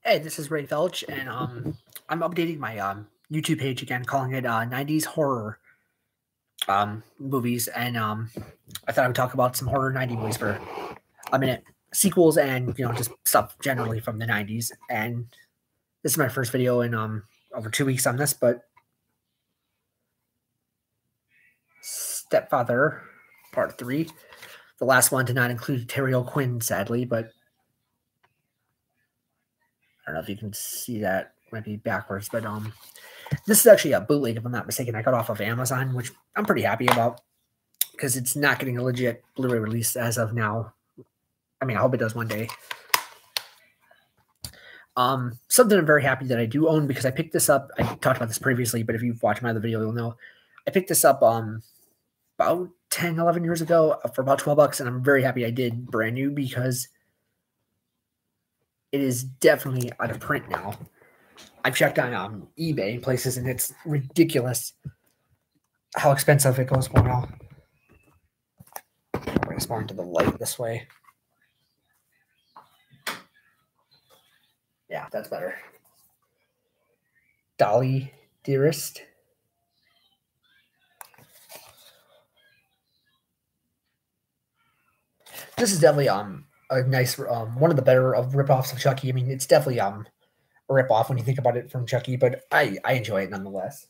Hey, this is Ray Felch, and I'm updating my YouTube page again, calling it 90s horror movies, and I thought I would talk about some horror 90s movies for a minute, sequels, and just stuff generally from the 90s. And this is my first video in over 2 weeks on this, but Stepfather Part 3, the last one did not include Terry O'Quinn, sadly, but I don't know if you can see that. Might be backwards, but this is actually a bootleg, if I'm not mistaken. I got off of Amazon, which I'm pretty happy about because it's not getting a legit Blu-ray release as of now. I mean, I hope it does one day. Something I'm very happy that I do own because I picked this up. I talked about this previously, but if you've watched my other video, you'll know. I picked this up about 10, 11 years ago for about $12, and I'm very happy I did, brand new, because it is definitely out of print now. I've checked on eBay and places, and it's ridiculous how expensive it goes for now. I'm going to spawn into the light this way. Yeah, that's better. Dolly Dearest. This is definitely a nice one of the better of ripoffs of Chucky. I mean, it's definitely a ripoff when you think about it from Chucky, but I enjoy it nonetheless.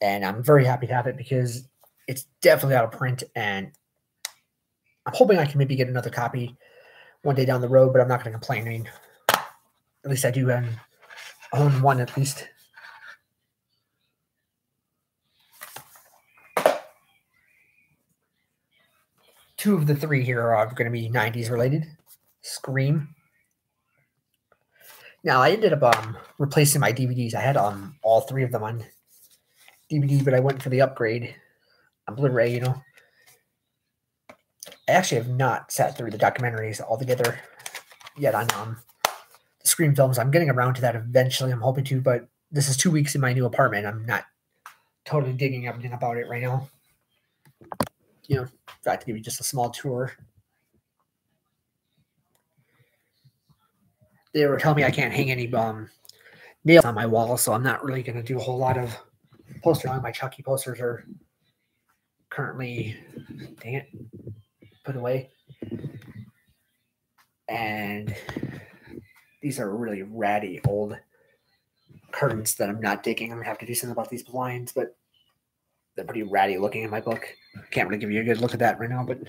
And I'm very happy to have it because it's definitely out of print, and I'm hoping I can maybe get another copy one day down the road, but I'm not going to complain. I mean, at least I do own one at least. Two of the three here are going to be 90s related. Scream. Now, I ended up replacing my DVDs. I had all three of them on DVD, but I went for the upgrade on Blu-ray, I actually have not sat through the documentaries altogether yet on the Scream films. I'm getting around to that eventually. I'm hoping to, but this is 2 weeks in my new apartment. I'm not totally digging everything about it right now. In fact, to give you just a small tour. They were telling me I can't hang any nails on my wall, so I'm not really going to do a whole lot of postering. My Chucky posters are currently, dang it, put away. And these are really ratty old curtains that I'm not digging. I'm going to have to do something about these blinds, but they're pretty ratty looking in my book. Can't really give you a good look at that right now, but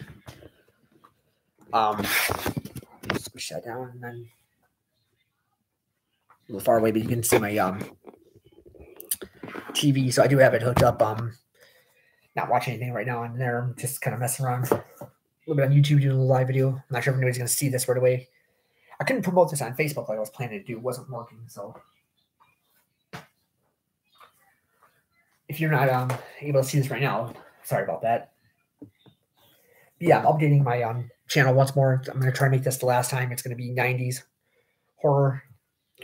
squish that down, and then a little far away, but you can see my TV. So I do have it hooked up. Not watching anything right now on there. I'm just kind of messing around a little bit on YouTube, doing a little live video. I'm not sure if anybody's going to see this right away. I couldn't promote this on Facebook like I was planning to do. It wasn't working, so if you're not able to see this right now, sorry about that. But yeah, I'm updating my channel once more. I'm going to try to make this the last time. It's going to be 90s horror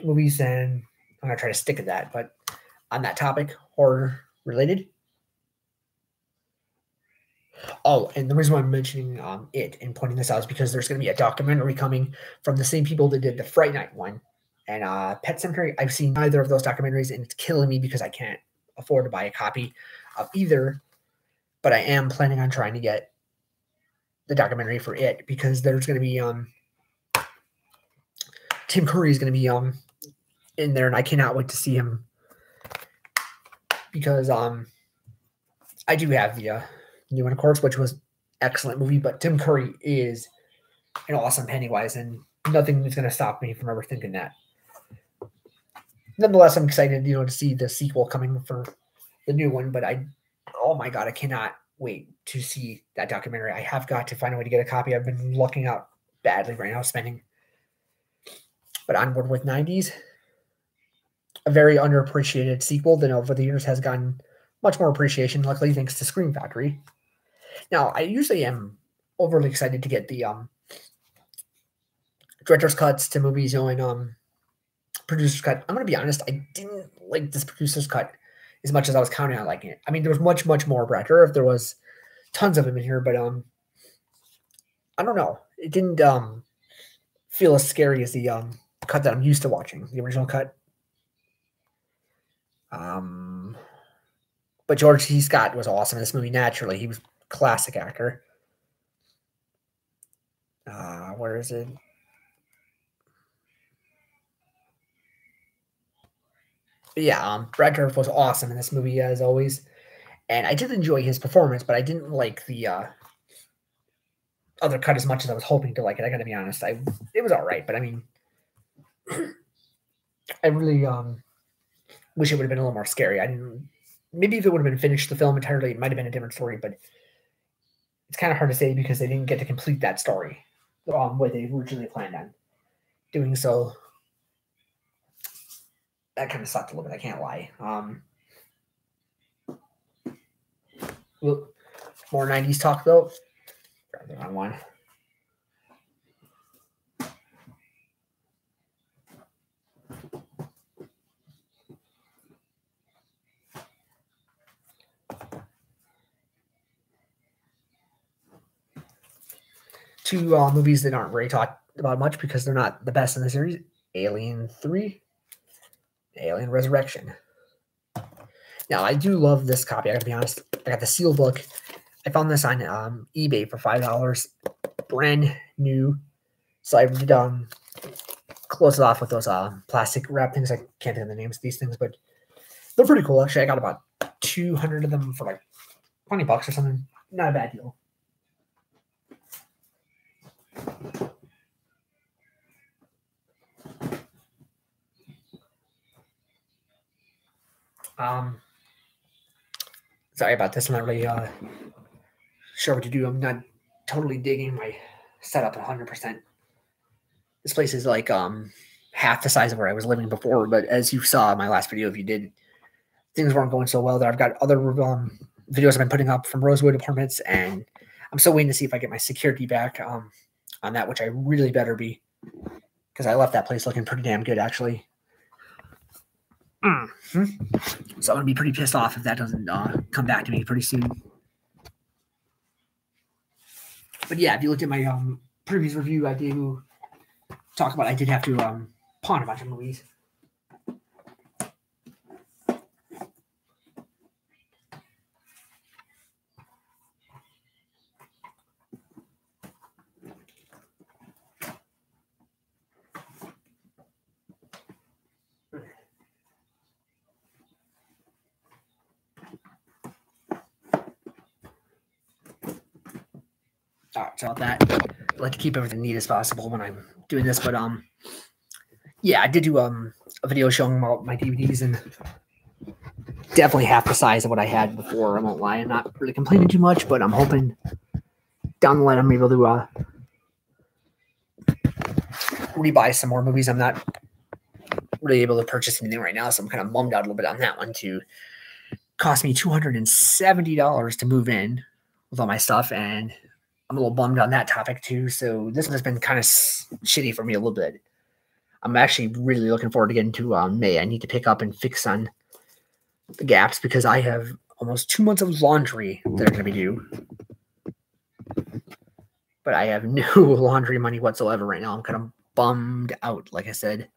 movies, and I'm going to try to stick to that. But on that topic, horror related. Oh, and the reason why I'm mentioning it and pointing this out is because there's going to be a documentary coming from the same people that did the Fright Night one and Pet Sematary. I've seen neither of those documentaries, and it's killing me because I can't afford to buy a copy of either. But I am planning on trying to get the documentary for it because there's going to be Tim Curry is going to be in there, and I cannot wait to see him because I do have the new one, of course, which was excellent movie, but Tim Curry is an awesome Pennywise, and nothing is going to stop me from ever thinking that. Nonetheless, I'm excited, to see the sequel coming for the new one, but oh my God, I cannot wait to see that documentary. I have got to find a way to get a copy. I've been lucking out badly right now, spending. But onward with 90s, a very underappreciated sequel that over the years has gotten much more appreciation, luckily thanks to Scream Factory. Now, I usually am overly excited to get the director's cuts to movies, and producer's cut. I'm going to be honest, I didn't like this producer's cut as much as I was counting on liking it. I mean, there was much, much more Brad Dourif. There was tons of him in here, but I don't know. It didn't feel as scary as the cut that I'm used to watching, the original cut. But George C. Scott was awesome in this movie. Naturally, he was a classic actor. Where is it? But yeah, Brad Dourif was awesome in this movie as always, and I did enjoy his performance, but I didn't like the other cut as much as I was hoping to like it. I gotta be honest. It was all right, but I mean, I really wish it would have been a little more scary. I didn't. Maybe if it would have been finished the film entirely, it might have been a different story. But it's kind of hard to say because they didn't get to complete that story what they originally planned on doing. So that kind of sucked a little bit. I can't lie. Well, more 90s talk though. Grab the wrong one. Two movies that aren't really talked about much because they're not the best in the series. Alien 3, Alien Resurrection. Now, I do love this copy. I gotta be honest. I got the seal book. I found this on eBay for $5. Brand new. So I did close it off with those plastic wrap things. I can't think of the names of these things, but they're pretty cool. Actually, I got about 200 of them for like $20 or something. Not a bad deal. Sorry about this. I'm not really sure what to do. I'm not totally digging my setup 100%. This place is like half the size of where I was living before, but as you saw in my last video, if you did, things weren't going so well there. I've got other videos I've been putting up from Rosewood Apartments, and I'm still waiting to see if I get my security back on that, which I really better be, because I left that place looking pretty damn good, actually. So I'm going to be pretty pissed off if that doesn't come back to me pretty soon. But yeah, if you looked at my previous review, I do talk about I did have to pawn a bunch of movies. Sorry about that. I like to keep everything neat as possible when I'm doing this, but yeah, I did do a video showing about my DVDs, and definitely half the size of what I had before. I won't lie. I'm not really complaining too much, but I'm hoping down the line I'm able to rebuy some more movies. I'm not really able to purchase anything right now, so I'm kind of bummed out a little bit on that one too. Cost me $270 to move in with all my stuff, and I'm a little bummed on that topic too. So this one has been kind of shitty for me a little bit. I'm actually really looking forward to getting to May. I need to pick up and fix on the gaps because I have almost 2 months of laundry that are going to be due. But I have no laundry money whatsoever right now. I'm kind of bummed out, like I said.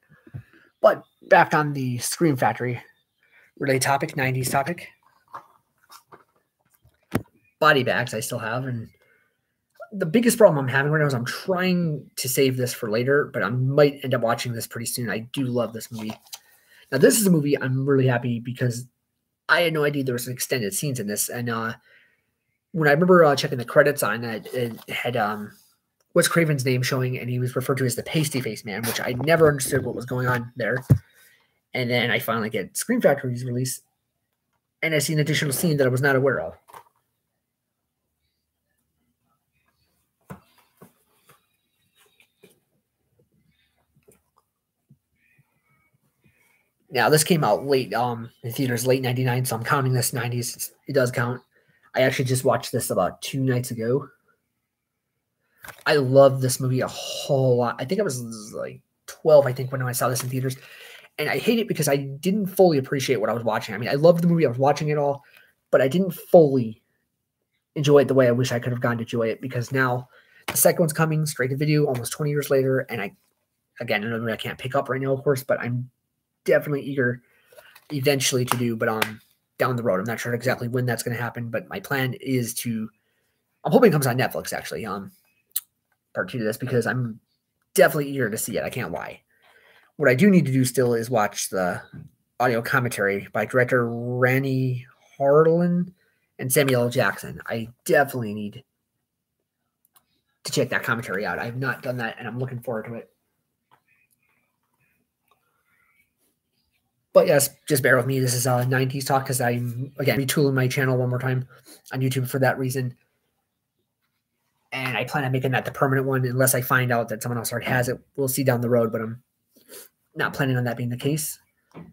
But back on the Scream Factory related topic, 90s topic. Body bags I still have, and the biggest problem I'm having right now is I'm trying to save this for later, but I might end up watching this pretty soon. I do love this movie. Now, this is a movie I'm really happy because I had no idea there was extended scenes in this. And when I remember checking the credits on it, it had Wes Craven's name showing, and he was referred to as the Pasty Face Man, which I never understood what was going on there. And then I finally get Scream Factory's release, and I see an additional scene that I was not aware of. Now, this came out late in theaters, late 99, so I'm counting this 90s. It does count. I actually just watched this about 2 nights ago. I love this movie a whole lot. I think I was like 12, I think, when I saw this in theaters. And I hate it because I didn't fully appreciate what I was watching. I mean, I loved the movie. I was watching it all, but I didn't fully enjoy it the way I wish I could have gotten to enjoy it, because now the second one's coming straight to video almost 20 years later, and I Again, another movie I can't pick up right now, of course, but I'm definitely eager eventually to do, but down the road. I'm not sure exactly when that's going to happen, but my plan is to, I'm hoping it comes on Netflix actually, part 2 to this, because I'm definitely eager to see it. I can't lie. What I do need to do still is watch the audio commentary by director Renny Harlin and Samuel L. Jackson. I definitely need to check that commentary out. I've not done that, and I'm looking forward to it. But yes, just bear with me. This is 90s talk because I'm, again, retooling my channel one more time on YouTube for that reason. And I plan on making that the permanent one unless I find out that someone else already has it. We'll see down the road, but I'm not planning on that being the case. I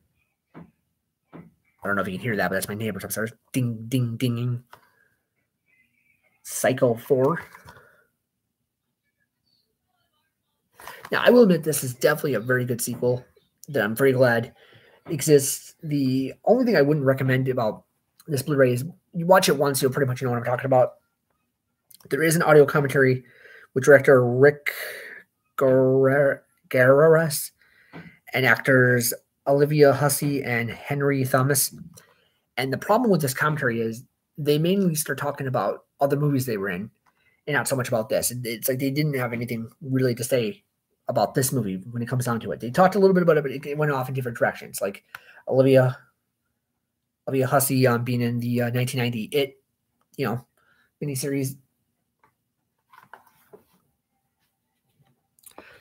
don't know if you can hear that, but that's my neighbors upstairs. Ding, ding, dinging. Psycho 4. Now, I will admit this is definitely a very good sequel that I'm very glad exists. The only thing I wouldn't recommend about this Blu-ray is you watch it once, you'll pretty much know what I'm talking about. There is an audio commentary with director Rick Garreras and actors Olivia Hussey and Henry Thomas. And the problem with this commentary is they mainly start talking about other movies they were in and not so much about this. It's like they didn't have anything really to say about this movie when it comes down to it. They talked a little bit about it, but it went off in different directions. Like Olivia Hussey being in the 1990 It, miniseries.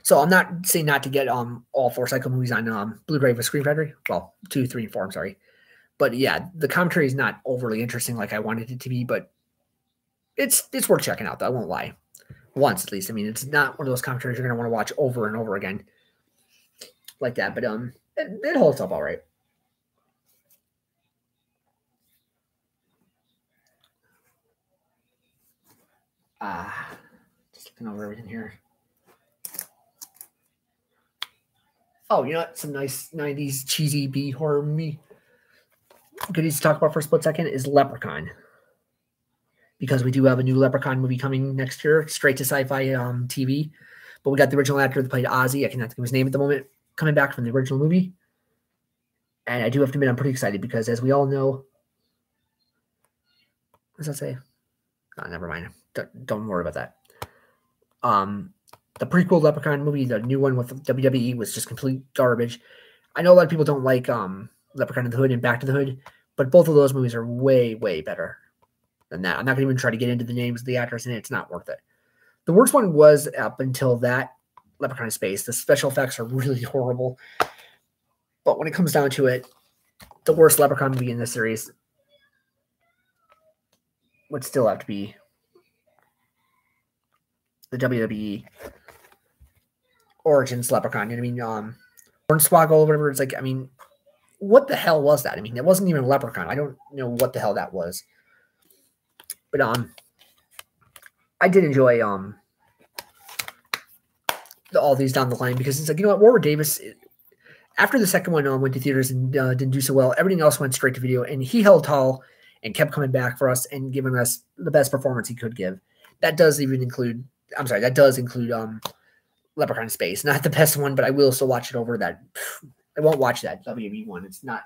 So I'm not saying not to get all 4 Psycho movies on Blu-ray with Screen Factory. Well, 2, 3, and 4. I'm sorry, but yeah, the commentary is not overly interesting like I wanted it to be, but it's worth checking out. Though, I won't lie. Once at least. I mean, it's not one of those commentaries you're going to want to watch over and over again like that, but it holds up all right. Just looking over everything here. Oh, you know what? Some nice 90s cheesy B horror movie goodies to talk about for a split second is Leprechaun. Because we do have a new Leprechaun movie coming next year, straight to Sci-Fi TV. But we got the original actor that played Ozzy, I cannot think of his name at the moment, coming back from the original movie. And I do have to admit, I'm pretty excited because, as we all know, what does that say? Oh, never mind. Don't worry about that. The prequel Leprechaun movie, the new one with WWE, was just complete garbage. I know a lot of people don't like Leprechaun in the Hood and Back to the Hood, but both of those movies are way, way better than that. I'm not going to even try to get into the names of the actors in it. It's not worth it. The worst one was up until that Leprechaun in Space. The special effects are really horrible. But when it comes down to it, the worst Leprechaun movie in this series would still have to be the WWE Origins Leprechaun. You know what I mean? Hornswoggle or whatever. It's like, I mean, what the hell was that? I mean, it wasn't even a leprechaun. I don't know what the hell that was. But I did enjoy all these down the line because it's like, you know what, Warwick Davis, after the second one went to theaters and didn't do so well, everything else went straight to video, and he held tall and kept coming back for us and giving us the best performance he could give. That does include Leprechaun in Space. Not the best one, but I will still watch it over that. I won't watch that WWE one. It's not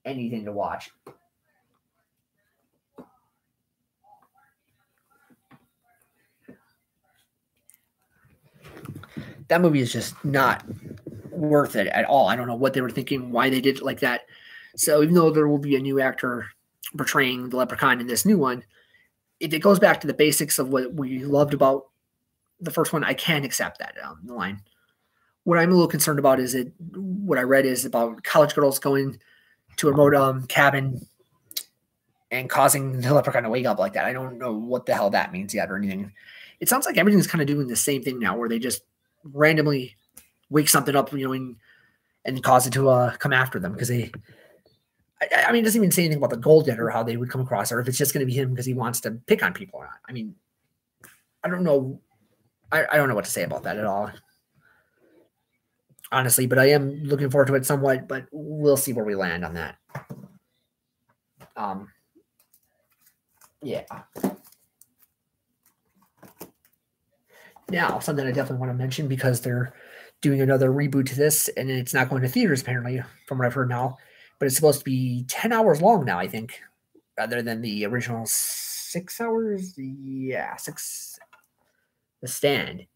anything to watch. That movie is just not worth it at all. I don't know what they were thinking, why they did it like that. So even though there will be a new actor portraying the Leprechaun in this new one, if it goes back to the basics of what we loved about the first one, I can accept that the line. What I'm a little concerned about is what I read is about college girls going to a remote cabin and causing the Leprechaun to wake up like that. I don't know what the hell that means yet or anything. It sounds like everything's kind of doing the same thing now, where they just randomly wake something up, and cause it to come after them because I mean, it doesn't even say anything about the goal yet or how they would come across, or if it's just going to be him because he wants to pick on people or not. I mean, I don't know. I don't know what to say about that at all, honestly, but I am looking forward to it somewhat, but we'll see where we land on that. Yeah. Now, something I definitely want to mention because they're doing another reboot to this, and it's not going to theaters apparently, from what I've heard now. But it's supposed to be 10 hours long now, I think, rather than the original 6 hours. Yeah, 6. The Stand.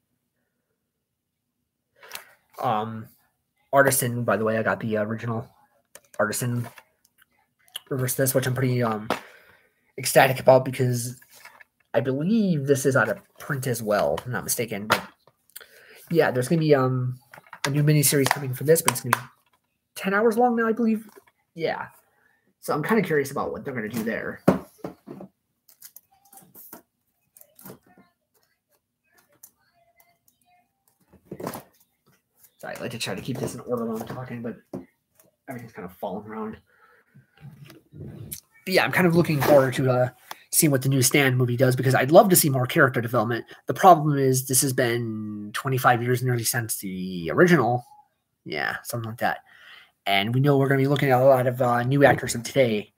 Artisan, by the way, I got the original Artisan reverse this, which I'm pretty ecstatic about because I believe this is out of print as well, if I'm not mistaken. But yeah, there's gonna be a new miniseries coming for this, but it's gonna be 10 hours long now, I believe. Yeah. So I'm kind of curious about what they're gonna do there. Sorry, I like to try to keep this in order while I'm talking, but everything's kind of falling around. But yeah, I'm kind of looking forward to seeing what the new Stand movie does because I'd love to see more character development. The problem is this has been 25 years nearly since the original. Yeah, something like that. And we know we're going to be looking at a lot of new actors of today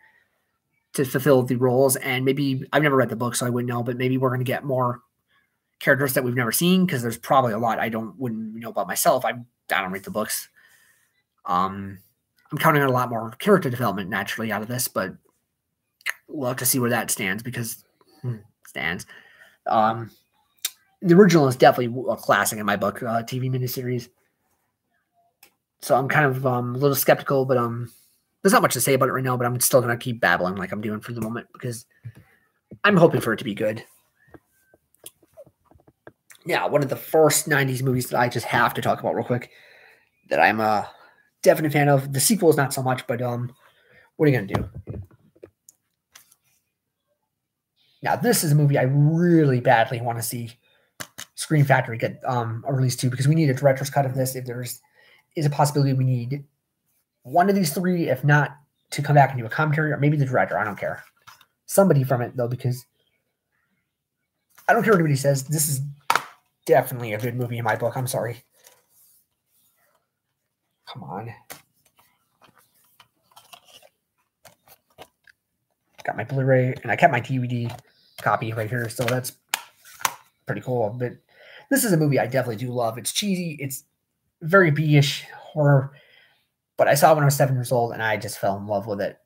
to fulfill the roles. And maybe, I've never read the book, so I wouldn't know, but maybe we're going to get more characters that we've never seen because there's probably a lot I wouldn't know about myself. I don't read the books. I'm counting on a lot more character development naturally out of this, but we'll have to see where that stands because stands. The original is definitely a classic in my book, TV miniseries. So I'm kind of a little skeptical, but there's not much to say about it right now, but I'm still going to keep babbling like I'm doing for the moment because I'm hoping for it to be good. Yeah, one of the first 90s movies that I just have to talk about real quick that I'm a definite fan of. The sequel is not so much, but what are you going to do? Now, this is a movie I really badly want to see Scream Factory get a release to because we need a director's cut of this. If there's is a possibility we need one of these three, if not, to come back and do a commentary, or maybe the director. I don't care. Somebody from it, though, because I don't care what anybody says. This is definitely a good movie in my book. I'm sorry. Come on. Got my Blu-ray, and I kept my DVD copy right here, so that's pretty cool. But this is a movie I definitely do love. It's cheesy. It's very B-ish horror, but I saw it when I was 7 years old, and I just fell in love with it.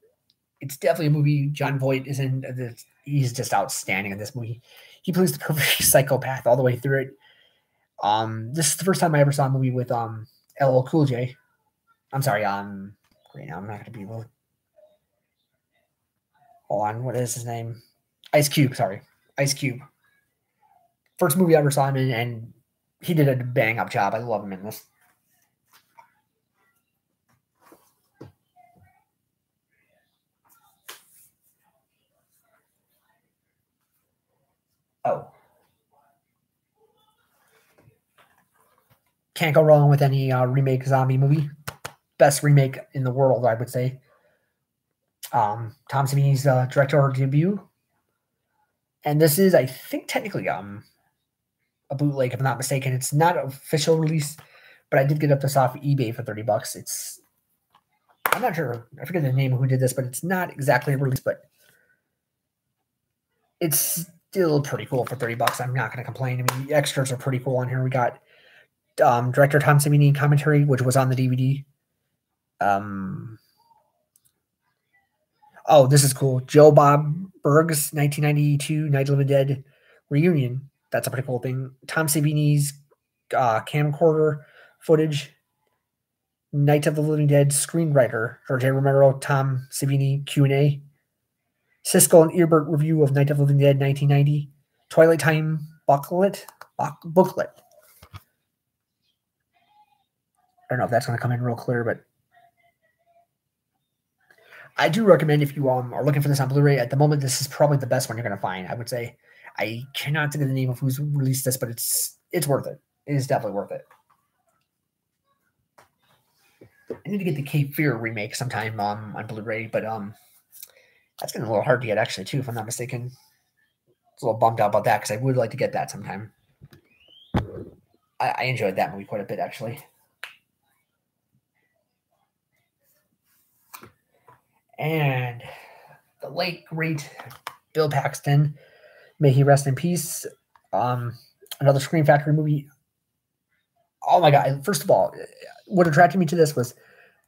It's definitely a movie Jon Voight is in. He's just outstanding in this movie. He plays the perfect psychopath all the way through it. This is the first time I ever saw a movie with LL Cool J. I'm sorry, great now I'm not gonna be able. Hold on, what is his name? Ice Cube, sorry. Ice Cube. First movie I ever saw him in, and he did a bang up job. I love him in this. Oh. Can't go wrong with any remake zombie movie. Best remake in the world, I would say. Tom Savini's directorial debut. And this is, I think, technically a bootleg, if I'm not mistaken. It's not an official release, but I did get this off eBay for $30. It's, I'm not sure, I forget the name of who did this, but it's not exactly a release, but it's still pretty cool for $30. I'm not going to complain. I mean, the extras are pretty cool on here. We got director Tom Savini commentary, which was on the DVD. Oh, this is cool. Joe Bob Berg's 1992 Night of the Living Dead reunion. That's a pretty cool thing. Tom Savini's camcorder footage. Night of the Living Dead screenwriter George A. Romero, Tom Savini Q&A. Siskel and Ebert review of Night of the Living Dead 1990. Twilight Time booklet. I don't know if that's going to come in real clear, but I do recommend if you are looking for this on Blu-ray. At the moment, this is probably the best one you're going to find, I would say. I cannot think of the name of who's released this, but it's worth it. It is definitely worth it. I need to get the Cape Fear remake sometime on Blu-ray, but that's getting a little hard to get, actually, too, if I'm not mistaken. I was a little bummed out about that because I would like to get that sometime. I enjoyed that movie quite a bit, actually. And the late, great Bill Paxton, may he rest in peace. Another Scream Factory movie Oh my god! First of all, what attracted me to this was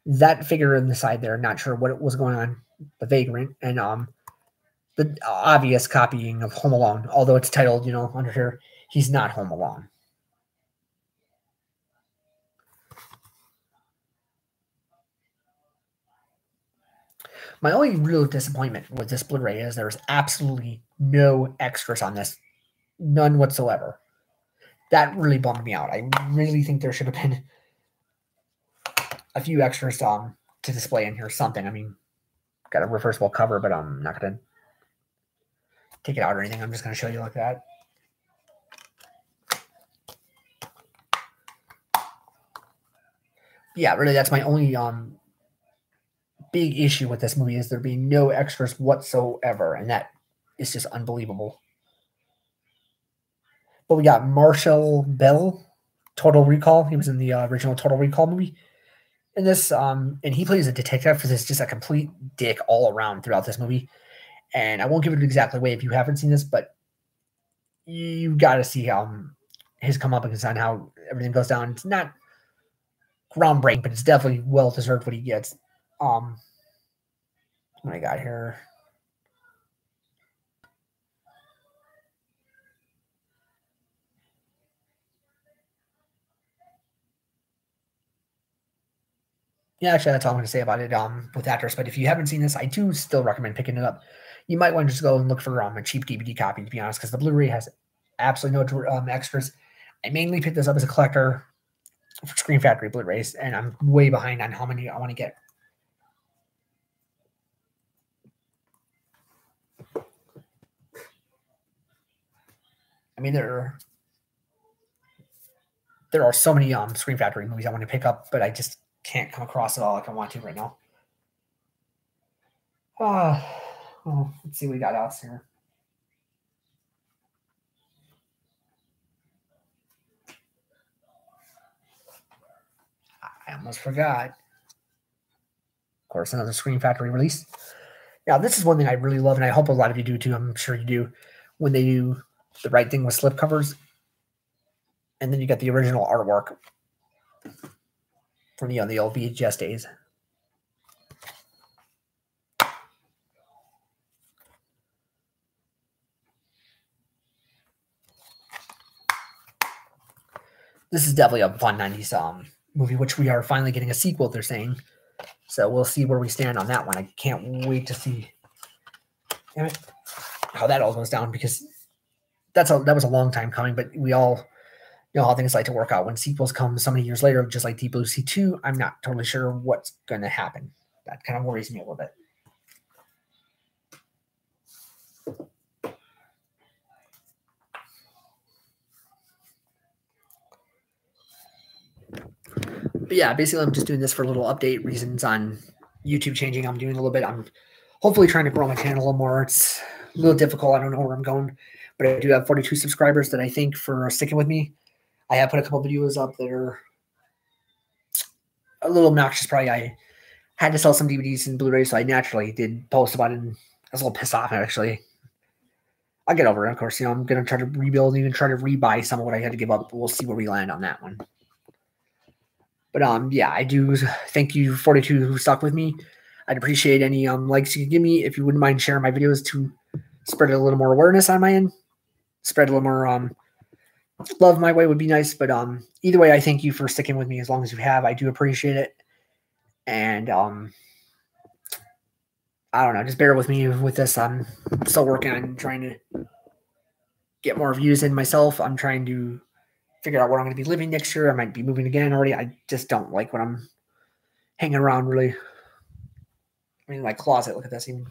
that figure in the side there. Not sure what was going on. The Vagrant and the obvious copying of Home Alone. Although it's titled, under here, he's not Home Alone. My only real disappointment with this Blu-ray is there's absolutely no extras on this, none whatsoever. That really bummed me out. I really think there should have been a few extras to display in here. Something. I mean, got a reversible cover, but I'm not gonna take it out or anything. I'm just gonna show you like that. Yeah, really, that's my only big issue with this movie is there being no extras whatsoever, and that is just unbelievable. But we got Marshall Bell, Total Recall. He was in the original Total Recall movie. In this, and he plays a detective for this, just a complete dick all around throughout this movie. And I won't give it exactly away if you haven't seen this, but you got to see his come up on how everything goes down. It's not groundbreaking, but it's definitely well deserved what he gets. What I got here. Yeah, actually, that's all I'm going to say about it with actors. But if you haven't seen this, I do still recommend picking it up. You might want to just go and look for a cheap DVD copy, to be honest, because the Blu-ray has absolutely no extras. I mainly picked this up as a collector for Screen Factory Blu-rays, and I'm way behind on how many I want to get. I mean, there are so many Screen Factory movies I want to pick up, but I just can't come across it all like I want to right now. Well, let's see what we got else here. I almost forgot. Of course, another Screen Factory release. Now, this is one thing I really love, and I hope a lot of you do too. I'm sure you do. When they do the right thing with slipcovers, and then you get the original artwork from the old VHS days. This is definitely a fun 90s movie, which we are finally getting a sequel, they're saying. So we'll see where we stand on that one. I can't wait to see how that all goes down, because that was a long time coming, but we all know how things like to work out. When sequels come so many years later, just like Deep Blue Sea 2, I'm not totally sure what's going to happen. That kind of worries me a little bit. But yeah, basically, I'm just doing this for a little update reasons on YouTube changing. I'm doing a little bit. I'm hopefully trying to grow my channel a little more. It's a little difficult. I don't know where I'm going, but I do have 42 subscribers that I thank for sticking with me. I have put a couple videos up that are a little obnoxious. Probably I had to sell some DVDs and Blu-rays, so I naturally did post about it, and I was a little pissed off, actually. I'll get over it, of course. I'm going to try to rebuild and even try to rebuy some of what I had to give up. We'll see where we land on that one. But yeah, I do thank you 42 who stuck with me. I'd appreciate any likes you could give me. If you wouldn't mind sharing my videos to spread a little more awareness on my end. Spread a little more love my way would be nice. But either way, I thank you for sticking with me as long as you have. I do appreciate it. And I don't know, just bear with me with this. I'm still working on trying to get more views in myself. I'm trying to figure out where I'm going to be living next year. I might be moving again already. I just don't like when I'm hanging around, really. I mean, my closet, look at this. Even.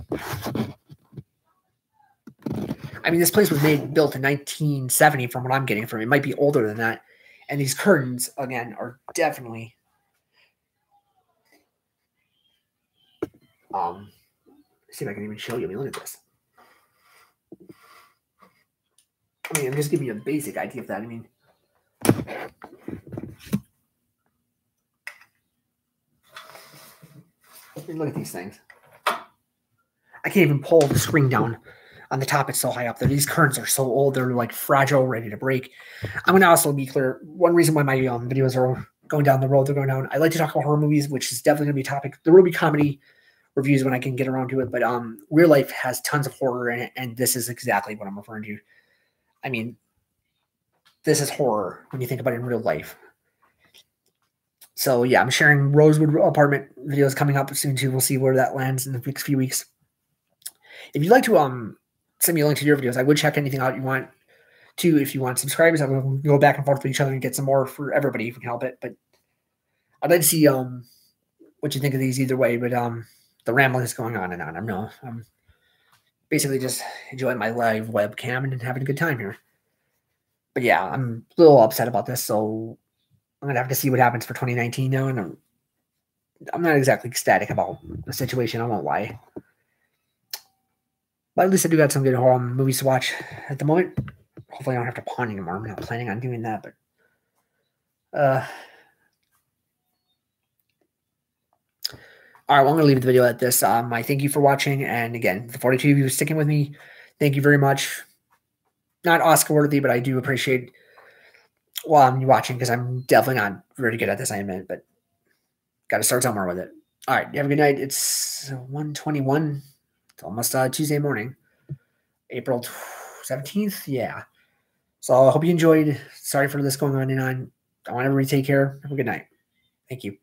I mean, this place was built in 1970 from what I'm getting from it. It might be older than that. And these curtains, again, are definitely let's see if I can even show you. I mean, look at this. I mean, I'm just giving you a basic idea of that. I mean, look at these things. I can't even pull the screen down on the top, it's so high up there. These currents are so old; they're like fragile, ready to break. I'm gonna also be clear. One reason why my videos are going down the road they're going down. I like to talk about horror movies, which is definitely gonna be a topic. There will be comedy reviews when I can get around to it, but real life has tons of horror in it, and this is exactly what I'm referring to. I mean, this is horror when you think about it in real life. So yeah, I'm sharing Rosewood apartment videos coming up soon too. We'll see where that lands in the next few weeks. If you'd like to send me a link to your videos, I would check anything out you want to. If you want subscribers, I will go back and forth with each other and get some more for everybody if we can help it. But I'd like to see what you think of these either way. But the rambling is going on and on. I'm basically just enjoying my live webcam and having a good time here. But yeah, I'm a little upset about this, so I'm gonna have to see what happens for 2019 now, and I'm not exactly ecstatic about the situation. I won't lie, but at least I do got some good horror movies to watch at the moment. Hopefully, I don't have to pawn anymore. I'm not planning on doing that, but all right, well, I'm gonna leave the video at this. I thank you for watching, and again, the 42 of you sticking with me, thank you very much. Not Oscar worthy, but I do appreciate while I'm watching because I'm definitely not very good at this, I admit, but got to start somewhere with it. All right, you have a good night. It's 1:21. It's almost Tuesday morning, April 17th. Yeah. So I hope you enjoyed. Sorry for this going on and on. I want everybody to take care. Have a good night. Thank you.